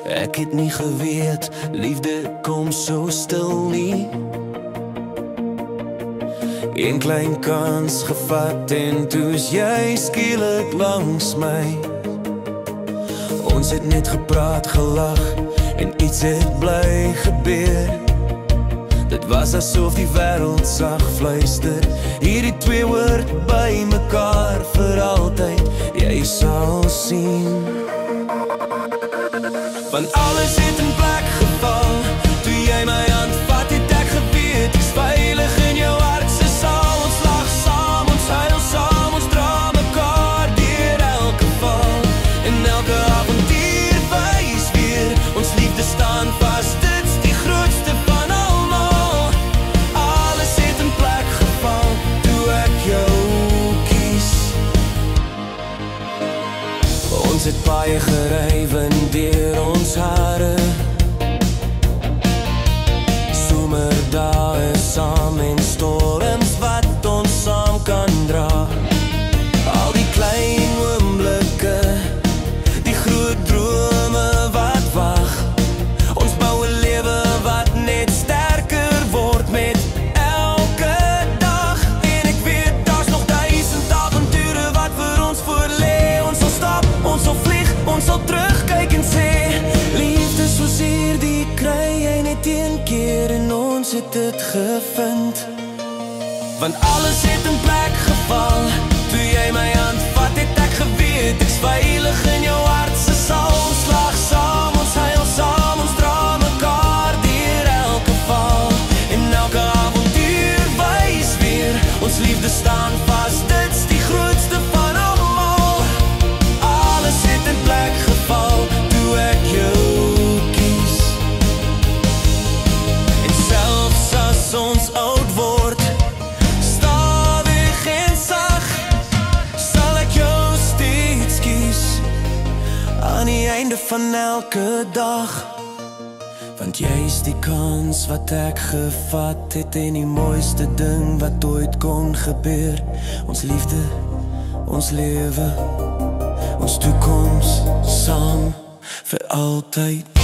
Ek het nie geweet, liefde kom so stil nie. Een klein kans gevat en toe's jy skielik langs my. Ons het net gepraat, gelag en iets het bly gebeur. Dit was asof die wêreld sag fluister, hierdie twee hoort by mekaar vir altyd, jy sal sien. Want alles het in plek geval, toe jy my hand vat het ek geweet, ek's veilig in jou hart, se saal, ons lag saam, ons huil saam, ons dra mekaar deur elke val, en elke avontuur wys weer, ons liefde staan vast, dit's die grootste van almal. Alles het in plek geval, toe ek jou kies. Ons het baie gerywen deur ons hare, somerdae saam en storms wat ons saam kan dra. Al die klein oomblikke, die groot drome wat wag, ons bou 'n lewe wat net sterker word met elke dag. En ek weet daar's nog 1000 avonture wat vir ons voor lê. Ons sal stap, ons sal vlieg, ons sal terugkyk en sê, liefde soos hierdie kry jy net een keer en ons het dit gevind. Want alles het in plek geval, toe jy my hand vat het ek geweet, ek's veilig in jou hart, se saal, ons lag saam, ons huil saam, ons dra mekaar deur elke val, en elke avontuur wys weer, ons liefde staan vast, dit's die grootste van almal. Alles het in plek geval, toe ek jou kies. En selfs as ons oud word, stadig en sag, sal ek jou steeds kies, aan die einde van elke dag. Want jy is die kans wat ek gevat het, en die mooiste ding wat ooit kon gebeur. Ons liefde, ons lewe, ons toekoms saam vir altyd.